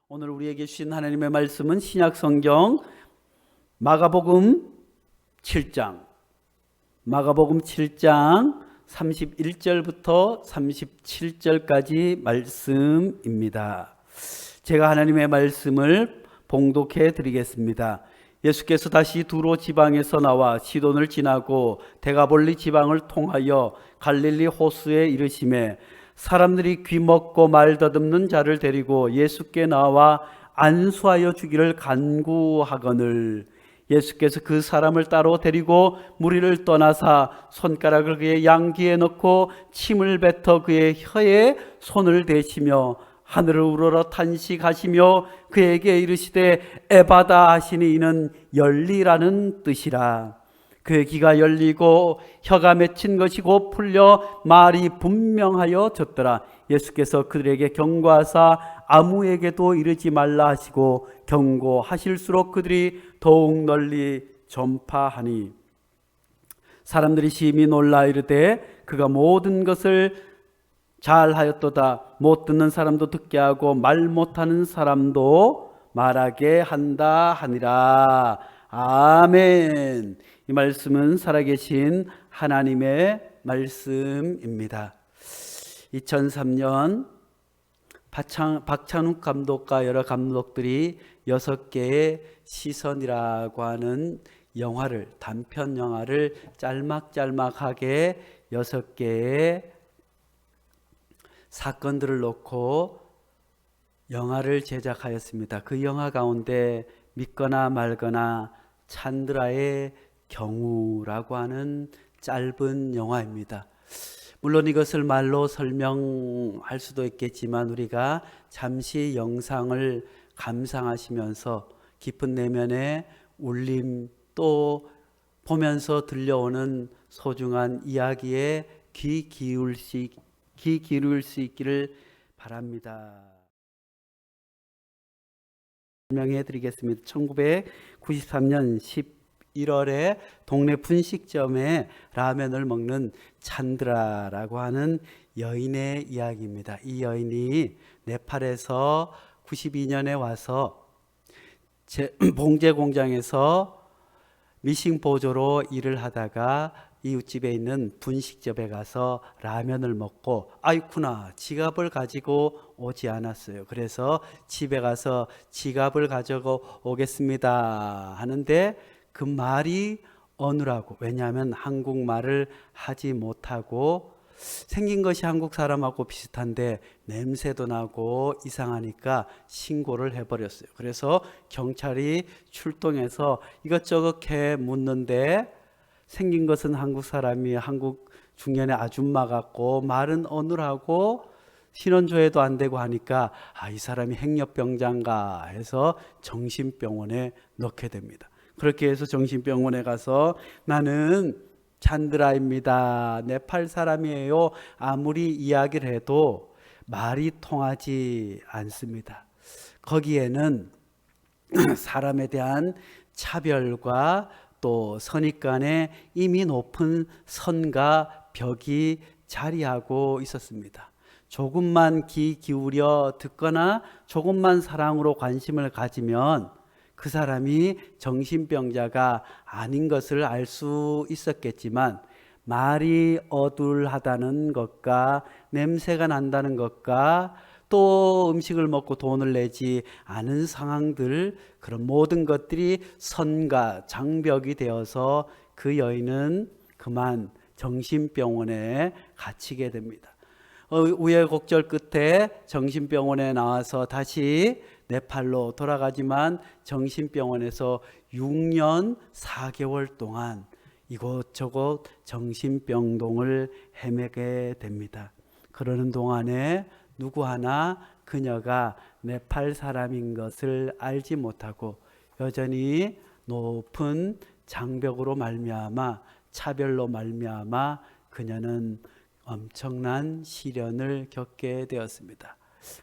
오늘 우리에게 주신 하나님의 말씀은 신약성경 마가복음 7장 31절부터 37절까지 말씀입니다. 제가 하나님의 말씀을 봉독해 드리겠습니다. 예수께서 다시 두로 지방에서 나와 시돈을 지나고 데가볼리 지방을 통하여 갈릴리 호수에 이르시매 사람들이 귀먹고 말 더듬는 자를 데리고 예수께 나와 안수하여 주기를 간구하거늘 예수께서 그 사람을 따로 데리고 무리를 떠나사 손가락을 그의 양귀에 넣고 침을 뱉어 그의 혀에 손을 대시며 하늘을 우러러 탄식하시며 그에게 이르시되 에바다 하시니 이는 열리라는 뜻이라. 그의 귀가 열리고 혀가 맺힌 것이 곧 풀려 말이 분명하여 졌더라. 예수께서 그들에게 경고하사 아무에게도 이르지 말라 하시고 경고하실수록 그들이 더욱 널리 전파하니 사람들이 심히 놀라 이르되 그가 모든 것을 잘하였도다. 못 듣는 사람도 듣게 하고 말 못하는 사람도 말하게 한다 하니라. 아멘. 이 말씀은 살아계신 하나님의 말씀입니다. 2003년 박찬욱 감독과 여러 감독들이 6개의 시선이라고 하는 영화를, 단편 영화를 짤막짤막하게 6개의 사건들을 놓고 영화를 제작하였습니다. 그 영화 가운데 믿거나 말거나 찬드라의 경우라고 하는 짧은 영화입니다. 물론 이것을 말로 설명할 수도 있겠지만 우리가 잠시 영상을 감상하시면서 깊은 내면의 울림 또 보면서 들려오는 소중한 이야기에 귀 기울일 수 있기를 바랍니다. 설명해 드리겠습니다. 1993년 11월에 동네 분식점에 라면을 먹는 찬드라라고 하는 여인의 이야기입니다. 이 여인이 네팔에서 92년에 와서 봉제 공장에서 미싱 보조로 일을 하다가 이웃집에 있는 분식점에 가서 라면을 먹고 아이쿠나 지갑을 가지고 오지 않았어요. 그래서 집에 가서 지갑을 가지고 오겠습니다 하는데 그 말이 어느라고, 왜냐하면 한국말을 하지 못하고 생긴 것이 한국 사람하고 비슷한데 냄새도 나고 이상하니까 신고를 해버렸어요. 그래서 경찰이 출동해서 이것저것 해 묻는데 생긴 것은 한국 사람이 한국 중년의 아줌마 같고 말은 어눌하고 신원조회도 안 되고 하니까 이 사람이 행렬병자인가 해서 정신병원에 넣게 됩니다. 그렇게 해서 정신병원에 가서 나는 찬드라입니다. 네팔 사람이에요. 아무리 이야기를 해도 말이 통하지 않습니다. 거기에는 사람에 대한 차별과 또 선입관에 이미 높은 선과 벽이 자리하고 있었습니다. 조금만 귀 기울여 듣거나 조금만 사랑으로 관심을 가지면 그 사람이 정신병자가 아닌 것을 알 수 있었겠지만 말이 어둘하다는 것과 냄새가 난다는 것과 또 음식을 먹고 돈을 내지 않은 상황들, 그런 모든 것들이 선과 장벽이 되어서 그 여인은 그만 정신병원에 갇히게 됩니다. 우여곡절 끝에 정신병원에 나와서 다시 네팔로 돌아가지만 정신병원에서 6년 4개월 동안 이곳저곳 정신병동을 헤매게 됩니다. 그러는 동안에 누구 하나 그녀가 네팔 사람인 것을 알지 못하고 여전히 높은 장벽으로 말미암아 차별로 말미암아 그녀는 엄청난 시련을 겪게 되었습니다.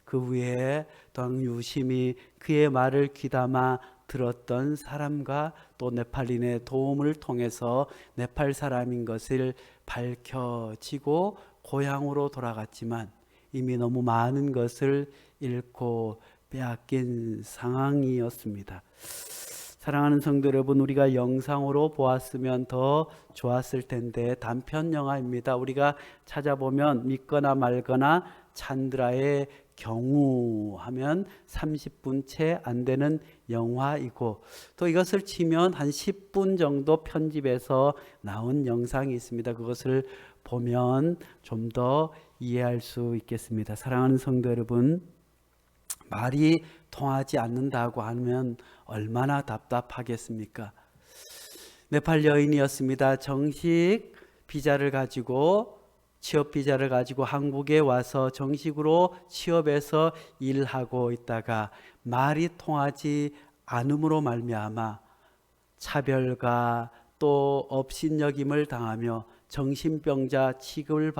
그 후에 또한 유심히 그의 말을 귀담아 들었던 사람과 또 네팔인의 도움을 통해서 네팔 사람인 것을 밝혀지고 고향으로 돌아갔지만 이미 너무 많은 것을 잃고 빼앗긴 상황이었습니다. 사랑하는 성도 여러분, 우리가 영상으로 보았으면 더 좋았을 텐데 단편 영화입니다. 우리가 찾아보면 믿거나 말거나 찬드라의 경우 하면 30분 채 안 되는 영화이고, 또 이것을 치면 한 10분 정도 편집해서 나온 영상이 있습니다. 그것을 보면 좀 더 이해할 수 있겠습니다. 사랑하는 성도 여러분, 말이 통하지 않는다고 하면 얼마나 답답하겠습니까? 네팔 여인이었습니다. 정식 비자를 가지고, 취업 비자를 가지고 한국에 와서 정식으로 취업해서 일하고 있다가 말이 통하지 않음으로 말미암아 차별과 또 업신여김을 당하며 정신병자 취급을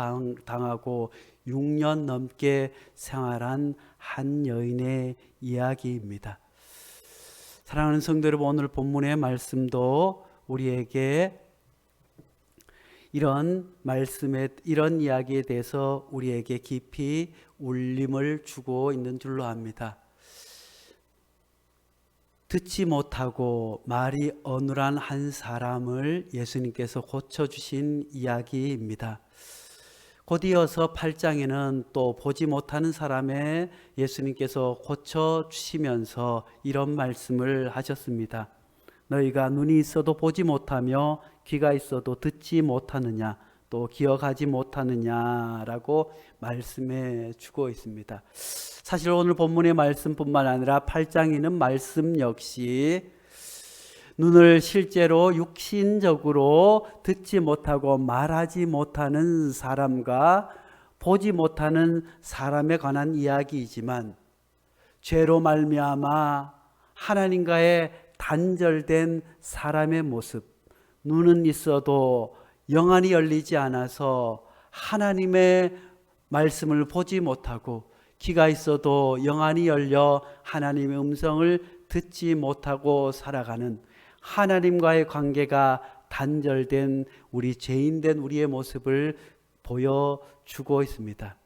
당하고 6년 넘게 생활한 한 여인의 이야기입니다. 사랑하는 성도 여러분, 오늘 본문의 말씀도 우리에게 이런 말씀에, 이런 이야기에 대해서 우리에게 깊이 울림을 주고 있는 줄로 압니다. 듣지 못하고 말이 어눌한 한 사람을 예수님께서 고쳐주신 이야기입니다. 곧 이어서 8장에는 또 보지 못하는 사람의 예수님께서 고쳐주시면서 이런 말씀을 하셨습니다. 너희가 눈이 있어도 보지 못하며 귀가 있어도 듣지 못하느냐, 또 기억하지 못하느냐라고 말씀해 주고 있습니다. 사실 오늘 본문의 말씀뿐만 아니라 8장에 있는 말씀 역시 눈을 실제로 육신적으로 듣지 못하고 말하지 못하는 사람과 보지 못하는 사람에 관한 이야기이지만, 죄로 말미암아 하나님과의 단절된 사람의 모습, 눈은 있어도 영안이 열리지 않아서 하나님의 말씀을 보지 못하고, 귀가 있어도 영안이 열려 하나님의 음성을 듣지 못하고 살아가는 하나님과의 관계가 단절된 우리, 죄인된 우리의 모습을 보여주고 있습니다.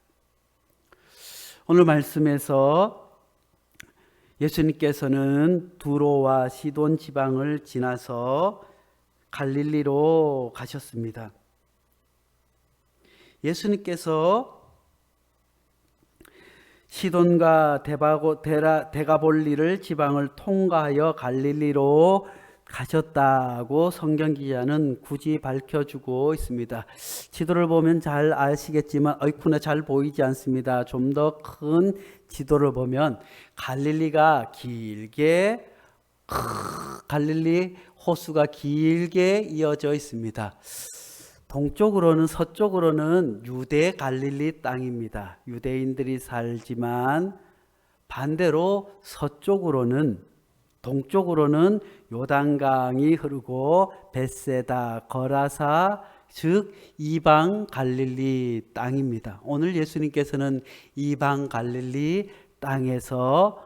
오늘 말씀에서 예수님께서는 두로와 시돈 지방을 지나서 갈릴리로 가셨습니다. 예수님께서 시돈과 데가볼리를 지방을 통과하여 갈릴리로 가셨다고 성경 기자는 굳이 밝혀주고 있습니다. 지도를 보면 잘 아시겠지만 어이쿠나 잘 보이지 않습니다. 좀 더 큰 지도를 보면 갈릴리가 길게, 갈릴리 호수가 길게 이어져 있습니다. 동쪽으로는, 서쪽으로는 유대 갈릴리 땅입니다. 유대인들이 살지만 반대로 서쪽으로는, 동쪽으로는 요단강이 흐르고 벳세다, 거라사, 즉 이방 갈릴리 땅입니다. 오늘 예수님께서는 이방 갈릴리 땅에서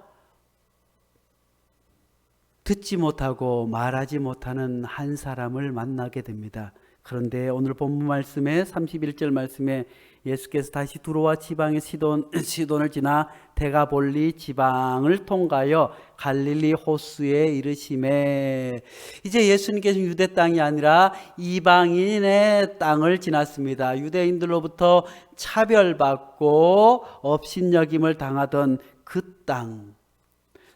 듣지 못하고 말하지 못하는 한 사람을 만나게 됩니다. 그런데 오늘 본문 말씀에 31절 말씀에 예수께서 다시 두로와 지방의 시돈을 지나 데가볼리 지방을 통과하여 갈릴리 호수에 이르시매, 이제 예수님께서 유대 땅이 아니라 이방인의 땅을 지났습니다. 유대인들로부터 차별받고 업신여김을 당하던 그 땅.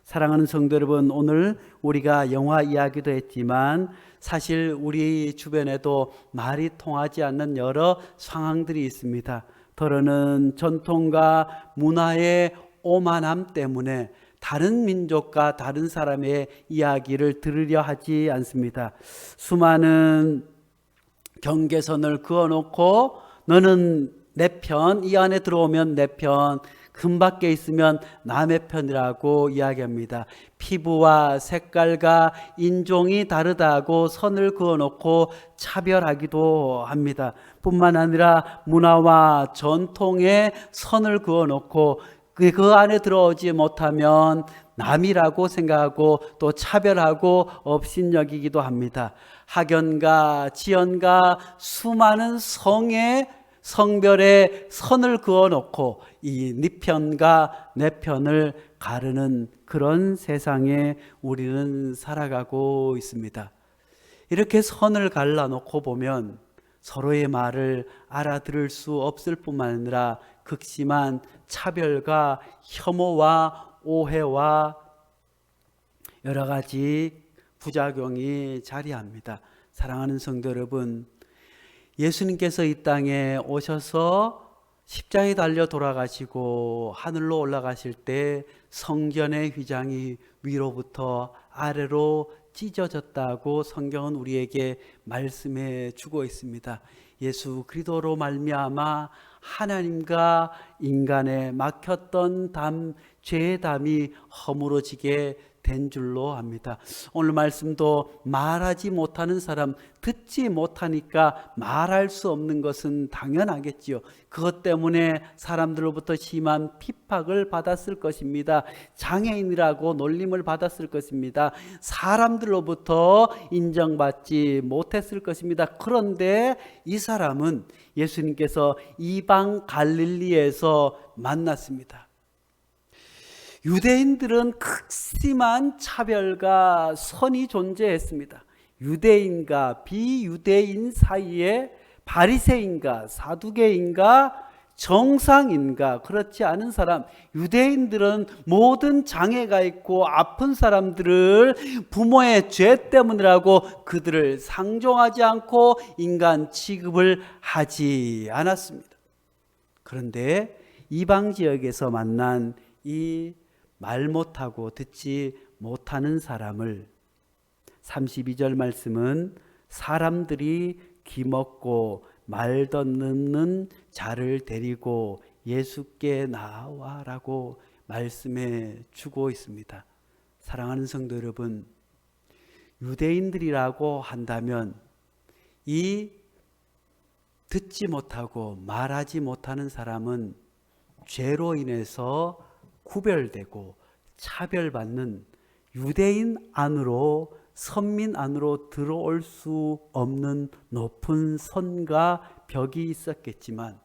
사랑하는 성도 여러분, 오늘 우리가 영화 이야기도 했지만 사실 우리 주변에도 말이 통하지 않는 여러 상황들이 있습니다. 더러는 전통과 문화의 오만함 때문에 다른 민족과 다른 사람의 이야기를 들으려 하지 않습니다. 수많은 경계선을 그어놓고 너는 내 편, 이 안에 들어오면 내 편, 금 밖에 있으면 남의 편이라고 이야기합니다. 피부와 색깔과 인종이 다르다고 선을 그어놓고 차별하기도 합니다. 뿐만 아니라 문화와 전통에 선을 그어놓고 그 안에 들어오지 못하면 남이라고 생각하고 또 차별하고 업신여기기도 합니다. 학연과 지연과 수많은 성의 성별에 선을 그어놓고 이 네 편과 내 편을 가르는 그런 세상에 우리는 살아가고 있습니다. 이렇게 선을 갈라놓고 보면 서로의 말을 알아들을 수 없을 뿐만 아니라 극심한 차별과 혐오와 오해와 여러 가지 부작용이 자리합니다. 사랑하는 성도 여러분, 예수님께서 이 땅에 오셔서 십자가에 달려 돌아가시고 하늘로 올라가실 때 성전의 휘장이 위로부터 아래로 찢어졌다고 성경은 우리에게 말씀해 주고 있습니다. 예수 그리스도로 말미암아 하나님과 인간에 막혔던 죄의 담이 허물어지게 된 줄로 압니다. 오늘 말씀도 말하지 못하는 사람, 듣지 못하니까 말할 수 없는 것은 당연하겠지요. 그것 때문에 사람들로부터 심한 핍박을 받았을 것입니다. 장애인이라고 놀림을 받았을 것입니다. 사람들로부터 인정받지 못했을 것입니다. 그런데 이 사람은 예수님께서 이방 갈릴리에서 만났습니다. 유대인들은 극심한 차별과 선이 존재했습니다. 유대인과 비유대인 사이에 바리새인과 사두개인과 정상인과 그렇지 않은 사람, 유대인들은 모든 장애가 있고 아픈 사람들을 부모의 죄 때문이라고 그들을 상종하지 않고 인간 취급을 하지 않았습니다. 그런데 이방 지역에서 만난 이 말 못하고 듣지 못하는 사람을 32절 말씀은 사람들이 기먹고 말 듣는 자를 데리고 예수께 나와라고 말씀해 주고 있습니다. 사랑하는 성도 여러분, 유대인들이라고 한다면 이 듣지 못하고 말하지 못하는 사람은 죄로 인해서 구별되고 차별받는 유대인 안으로 선민 안으로 들어올 수 없는 높은 선과 벽이 있었겠지만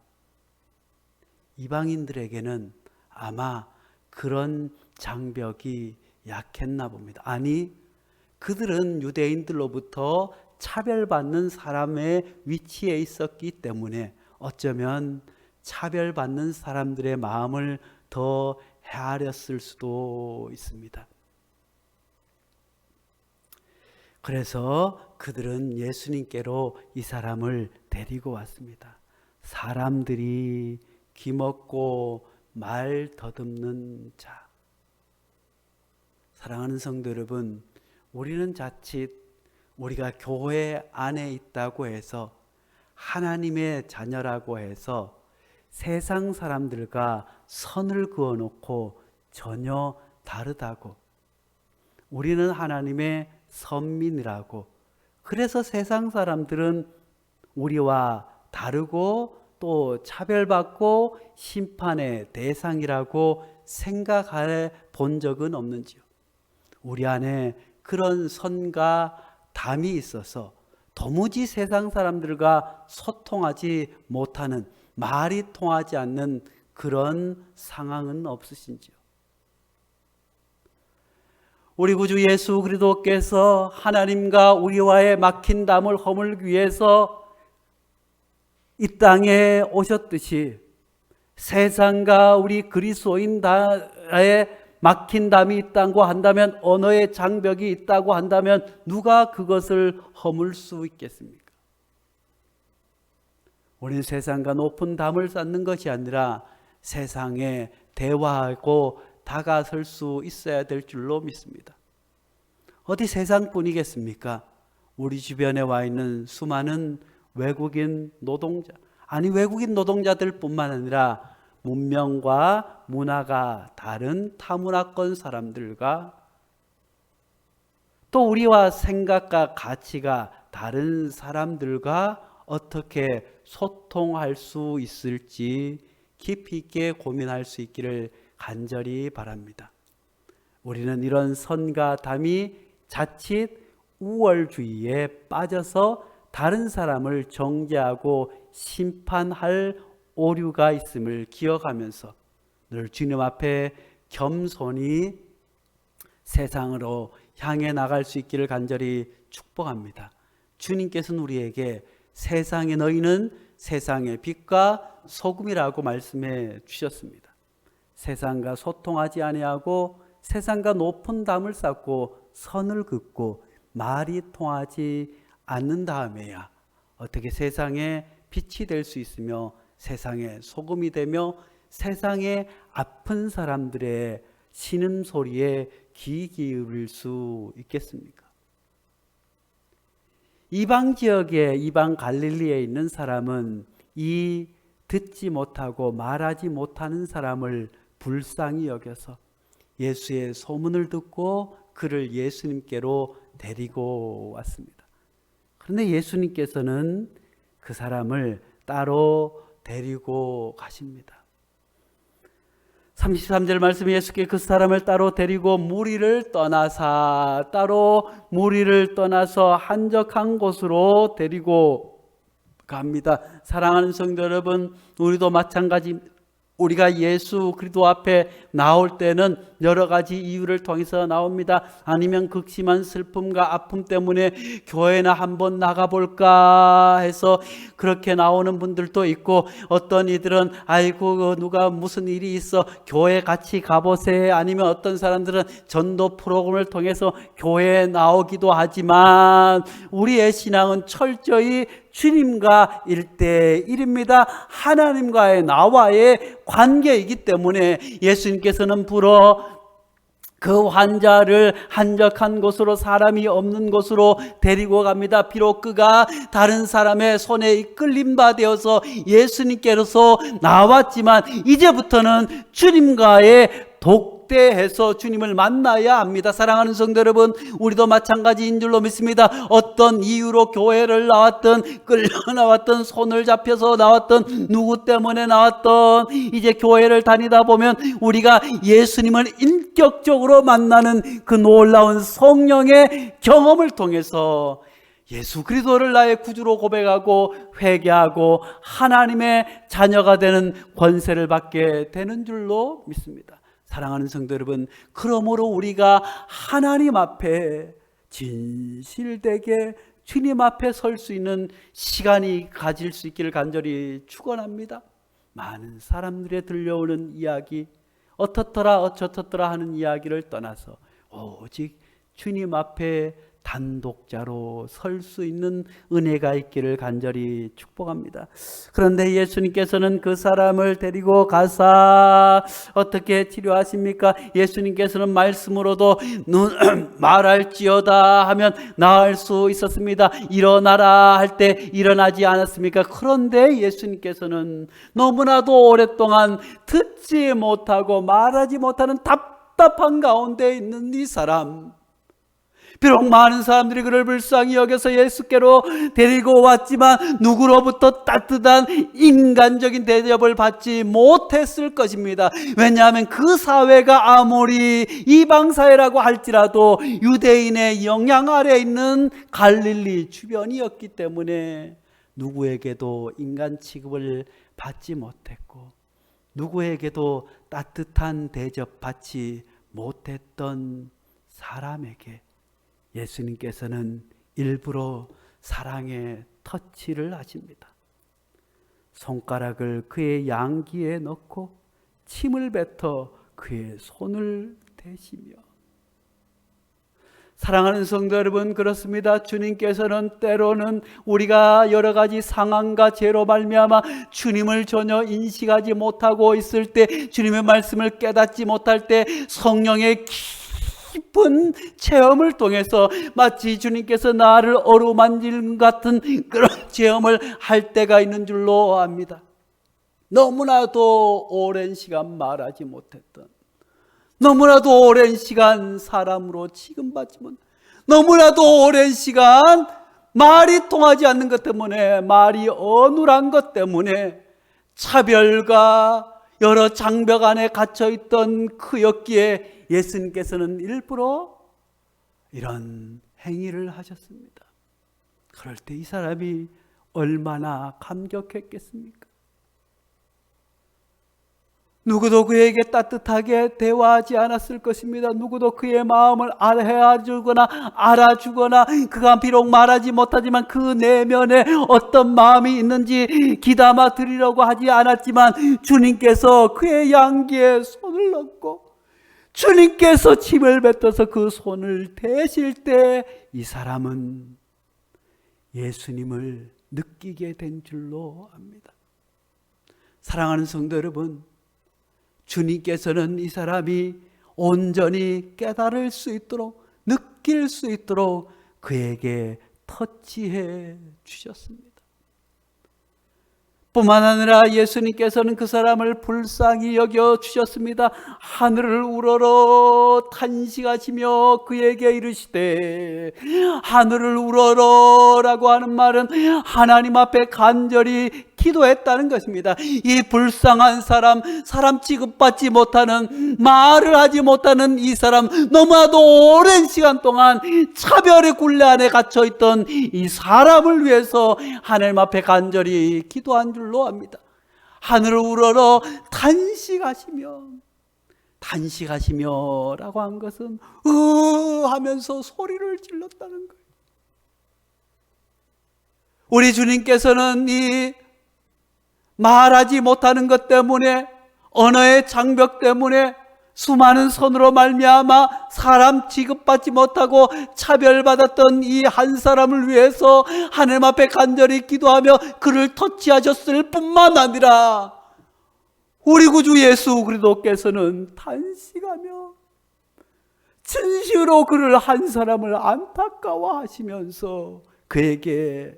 이방인들에게는 아마 그런 장벽이 약했나 봅니다. 아니, 그들은 유대인들로부터 차별받는 사람의 위치에 있었기 때문에 어쩌면 차별받는 사람들의 마음을 더 헤아렸을 수도 있습니다. 그래서 그들은 예수님께로 이 사람을 데리고 왔습니다. 사람들이 기먹고 말 더듬는 자. 사랑하는 성도 여러분, 우리는 자칫 우리가 교회 안에 있다고 해서 하나님의 자녀라고 해서 세상 사람들과 선을 그어놓고 전혀 다르다고, 우리는 하나님의 선민이라고, 그래서 세상 사람들은 우리와 다르고 또 차별받고 심판의 대상이라고 생각해 본 적은 없는지요? 우리 안에 그런 선과 담이 있어서 도무지 세상 사람들과 소통하지 못하는, 말이 통하지 않는 그런 상황은 없으신지요? 우리 구주 예수 그리스도께서 하나님과 우리와의 막힌 담을 허물기 위해서 이 땅에 오셨듯이 세상과 우리 그리스도인의 막힌 담이 있다고 한다면, 언어의 장벽이 있다고 한다면 누가 그것을 허물 수 있겠습니까? 우리는 세상과 높은 담을 쌓는 것이 아니라 세상에 대화하고 다가설 수 있어야 될 줄로 믿습니다. 어디 세상뿐이겠습니까? 우리 주변에 와 있는 수많은 외국인 노동자, 아니 외국인 노동자들 뿐만 아니라 문명과 문화가 다른 타문화권 사람들과 또 우리와 생각과 가치가 다른 사람들과 어떻게 소통할 수 있을지 깊이 있게 고민할 수 있기를 간절히 바랍니다. 우리는 이런 선과 담이 자칫 우월주의에 빠져서 다른 사람을 정죄하고 심판할 오류가 있음을 기억하면서 늘 주님 앞에 겸손히 세상으로 향해 나갈 수 있기를 간절히 축복합니다. 주님께서는 우리에게 세상에 너희는 세상의 빛과 소금이라고 말씀해 주셨습니다. 세상과 소통하지 아니하고 세상과 높은 담을 쌓고 선을 긋고 말이 통하지 않는 다음에야 어떻게 세상에 빛이 될 수 있으며 세상의 소금이 되며 세상의 아픈 사람들의 신음소리에 귀 기울일 수 있겠습니까? 이방 지역에, 이방 갈릴리에 있는 사람은 이 듣지 못하고 말하지 못하는 사람을 불쌍히 여겨서 예수의 소문을 듣고 그를 예수님께로 데리고 왔습니다. 그런데 예수님께서는 그 사람을 따로 데리고 가십니다. 33절 말씀에 예수께 그 사람을 따로 데리고 무리를 떠나서 한적한 곳으로 데리고 갑니다. 사랑하는 성도 여러분, 우리도 마찬가지. 우리가 예수 그리스도 앞에 나올 때는 여러 가지 이유를 통해서 나옵니다. 아니면 극심한 슬픔과 아픔 때문에 교회나 한번 나가볼까 해서 그렇게 나오는 분들도 있고, 어떤 이들은 아이고 누가 무슨 일이 있어 교회 같이 가보세, 아니면 어떤 사람들은 전도 프로그램을 통해서 교회에 나오기도 하지만 우리의 신앙은 철저히 주님과 1대1입니다. 하나님과의 나와의 관계이기 때문에 예수님께서는 그 환자를 한적한 곳으로, 사람이 없는 곳으로 데리고 갑니다. 비록 그가 다른 사람의 손에 이끌림바 되어서 예수님께로서 나왔지만 이제부터는 주님과의 독대해서 주님을 만나야 합니다. 사랑하는 성도 여러분, 우리도 마찬가지인 줄로 믿습니다. 어떤 이유로 교회를 나왔든 끌려나왔든 손을 잡혀서 나왔든 누구 때문에 나왔든 이제 교회를 다니다 보면 우리가 예수님을 인격적으로 만나는 그 놀라운 성령의 경험을 통해서 예수 그리스도를 나의 구주로 고백하고 회개하고 하나님의 자녀가 되는 권세를 받게 되는 줄로 믿습니다. 사랑하는 성도 여러분, 그러므로 우리가 하나님 앞에 진실되게 주님 앞에 설 수 있는 시간이 가질 수 있기를 간절히 축원합니다. 많은 사람들의 들려오는 이야기, 어떻더라 어쩌더라 하는 이야기를 떠나서 오직 주님 앞에 단독자로 설 수 있는 은혜가 있기를 간절히 축복합니다. 그런데 예수님께서는 그 사람을 데리고 가사 어떻게 치료하십니까? 예수님께서는 말씀으로도 말할지어다 하면 나을 수 있었습니다. 일어나라 할 때 일어나지 않았습니까? 그런데 예수님께서는 너무나도 오랫동안 듣지 못하고 말하지 못하는 답답한 가운데 있는 이 사람, 비록 많은 사람들이 그를 불쌍히 여겨서 예수께로 데리고 왔지만 누구로부터 따뜻한 인간적인 대접을 받지 못했을 것입니다. 왜냐하면 그 사회가 아무리 이방사회라고 할지라도 유대인의 영향 아래 있는 갈릴리 주변이었기 때문에 누구에게도 인간 취급을 받지 못했고 누구에게도 따뜻한 대접 받지 못했던 사람에게 예수님께서는 일부러 사랑의 터치를 하십니다. 손가락을 그의 양귀에 넣고 침을 뱉어 그의 손을 대시며. 사랑하는 성도 여러분, 그렇습니다. 주님께서는 때로는 우리가 여러 가지 상황과 죄로 말미암아 주님을 전혀 인식하지 못하고 있을 때, 주님의 말씀을 깨닫지 못할 때 성령의 깊은 체험을 통해서 마치 주님께서 나를 어루만질 같은 그런 체험을 할 때가 있는 줄로 압니다. 너무나도 오랜 시간 말하지 못했던, 너무나도 오랜 시간 사람으로 취급받지 못한, 너무나도 오랜 시간 말이 통하지 않는 것 때문에, 말이 어눌한 것 때문에 차별과 여러 장벽 안에 갇혀있던 그였기에 예수님께서는 일부러 이런 행위를 하셨습니다. 그럴 때 이 사람이 얼마나 감격했겠습니까? 누구도 그에게 따뜻하게 대화하지 않았을 것입니다. 누구도 그의 마음을 헤아주거나 알아주거나, 그가 비록 말하지 못하지만 그 내면에 어떤 마음이 있는지 귀담아 들으려고 하지 않았지만, 주님께서 그의 양귀에 손을 넣고 주님께서 침을 뱉어서 그 손을 대실 때 이 사람은 예수님을 느끼게 된 줄로 압니다. 사랑하는 성도 여러분, 주님께서는 이 사람이 온전히 깨달을 수 있도록, 느낄 수 있도록 그에게 터치해 주셨습니다. 뿐만 아니라 예수님께서는 그 사람을 불쌍히 여겨 주셨습니다. 하늘을 우러러 탄식하시며 그에게 이르시되, 하늘을 우러러라고 하는 말은 하나님 앞에 간절히 기도했다는 것입니다. 이 불쌍한 사람 취급받지 못하는, 말을 하지 못하는 이 사람, 너무나도 오랜 시간 동안 차별의 굴레 안에 갇혀있던 이 사람을 위해서 하나님 앞에 간절히 기도한 줄로 압니다. 하늘을 우러러 탄식하시며 라고 한 것은 하면서 소리를 질렀다는 거예요. 우리 주님께서는 이 말하지 못하는 것 때문에, 언어의 장벽 때문에, 수많은 손으로 말미암아 사람 취급받지 못하고 차별받았던 이 한 사람을 위해서 하나님 앞에 간절히 기도하며 그를 터치하셨을 뿐만 아니라, 우리 구주 예수 그리스도께서는 탄식하며 진심으로 그를, 한 사람을 안타까워하시면서 그에게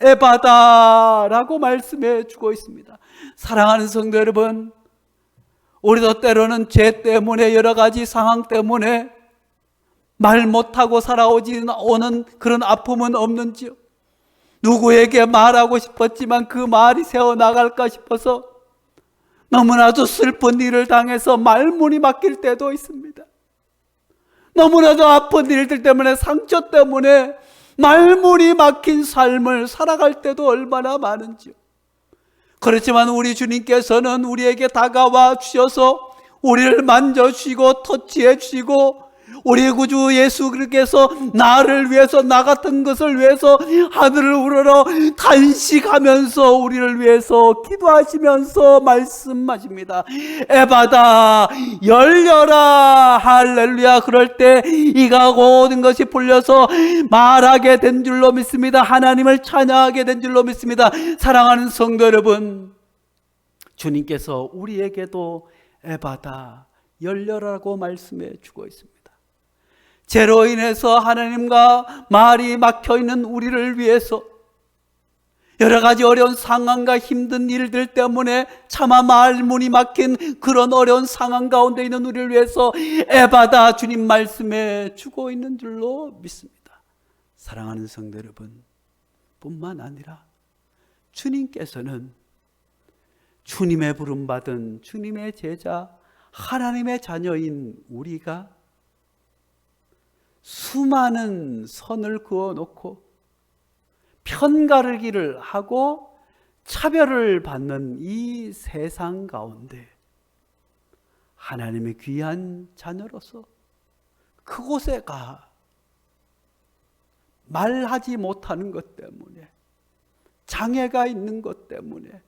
에바다라고 말씀해 주고 있습니다. 사랑하는 성도 여러분, 우리도 때로는 죄 때문에, 여러 가지 상황 때문에 말 못하고 살아오는 그런 아픔은 없는지요? 누구에게 말하고 싶었지만 그 말이 새어나갈까 싶어서 너무나도 슬픈 일을 당해서 말문이 막힐 때도 있습니다. 너무나도 아픈 일들 때문에, 상처 때문에 말문이 막힌 삶을 살아갈 때도 얼마나 많은지요. 그렇지만 우리 주님께서는 우리에게 다가와 주셔서 우리를 만져주시고 터치해 주시고, 우리 구주 예수 그리스도께서 나를 위해서, 나 같은 것을 위해서 하늘을 우러러 탄식하면서 우리를 위해서 기도하시면서 말씀하십니다. 에바다, 열려라. 할렐루야. 그럴 때 이가 모든 것이 풀려서 말하게 된 줄로 믿습니다. 하나님을 찬양하게 된 줄로 믿습니다. 사랑하는 성도 여러분, 주님께서 우리에게도 에바다, 열려라고 말씀해 주고 있습니다. 죄로 인해서 하나님과 말이 막혀있는 우리를 위해서, 여러 가지 어려운 상황과 힘든 일들 때문에 차마 말문이 막힌 그런 어려운 상황 가운데 있는 우리를 위해서 에바다, 주님 말씀해 주고 있는 줄로 믿습니다. 사랑하는 성도 여러분, 뿐만 아니라 주님께서는 주님의 부름받은 주님의 제자, 하나님의 자녀인 우리가 수많은 선을 그어놓고 편가르기를 하고 차별을 받는 이 세상 가운데 하나님의 귀한 자녀로서 그곳에 가 말하지 못하는 것 때문에, 장애가 있는 것 때문에,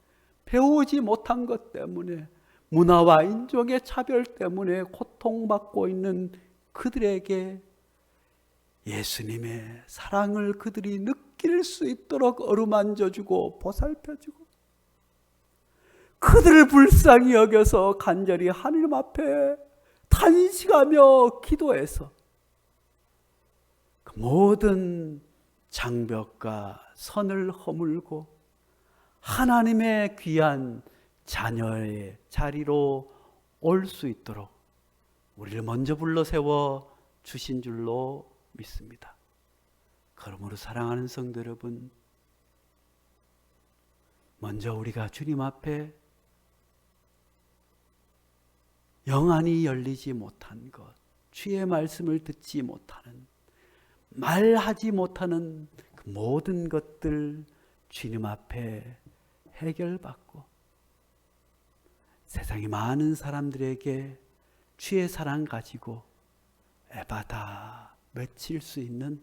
배우지 못한 것 때문에, 문화와 인종의 차별 때문에 고통받고 있는 그들에게 예수님의 사랑을 그들이 느낄 수 있도록 어루만져주고 보살펴주고, 그들을 불쌍히 여겨서 간절히 하나님 앞에 탄식하며 기도해서 그 모든 장벽과 선을 허물고 하나님의 귀한 자녀의 자리로 올 수 있도록 우리를 먼저 불러 세워 주신 줄로 믿습니다. 그러므로 사랑하는 성도 여러분, 먼저 우리가 주님 앞에 영안이 열리지 못한 것, 주의 말씀을 듣지 못하는, 말하지 못하는 그 모든 것들 주님 앞에 해결받고 세상의 많은 사람들에게 주의 사랑 가지고 에바다 외칠 수 있는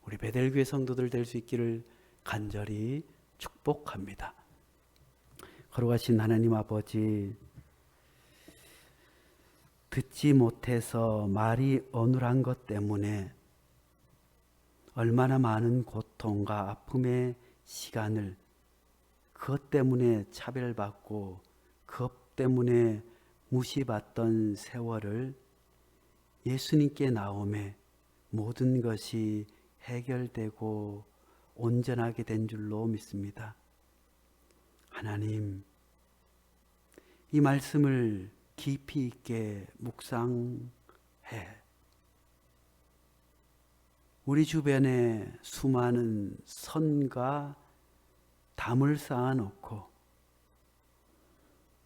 우리 베델교회 성도들 될 수 있기를 간절히 축복합니다. 거룩하신 하나님 아버지, 듣지 못해서 말이 어눌한 것 때문에 얼마나 많은 고통과 아픔의 시간을 그것 때문에 차별받고 그것 때문에 무시받던 세월을 예수님께 나오매 모든 것이 해결되고 온전하게 된 줄로 믿습니다. 하나님, 이 말씀을 깊이 있게 묵상해 우리 주변에 수많은 선과 담을 쌓아놓고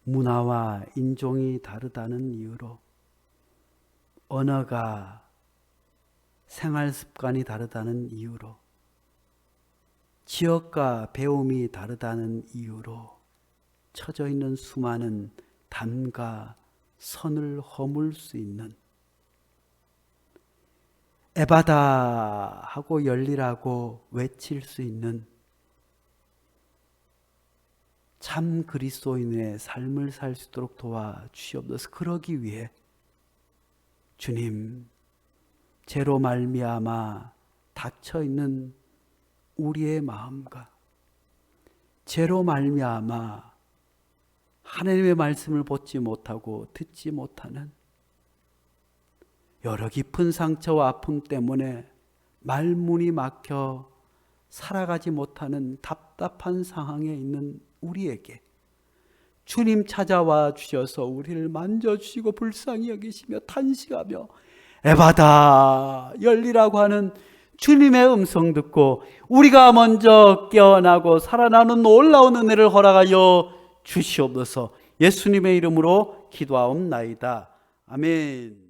문화와 인종이 다르다는 이유로 언어가 생활 습관이 다르다는 이유로 지역과 배움이 다르다는 이유로 처져 있는 수많은 담과 선을 허물 수 있는 에바다 하고 열리라고 외칠 수 있는 참 그리스도인의 삶을 살 수 있도록 도와주시옵소서. 그러기 위해 주님, 죄로 말미암아 닫혀있는 우리의 마음과 죄로 말미암아 하나님의 말씀을 보지 못하고 듣지 못하는 여러 깊은 상처와 아픔 때문에 말문이 막혀 살아가지 못하는 답답한 상황에 있는 우리에게 주님 찾아와 주셔서 우리를 만져주시고 불쌍히 여기시며 탄식하며 에바다 열리라고 하는 주님의 음성 듣고 우리가 먼저 깨어나고 살아나는 놀라운 은혜를 허락하여 주시옵소서. 예수님의 이름으로 기도하옵나이다. 아멘.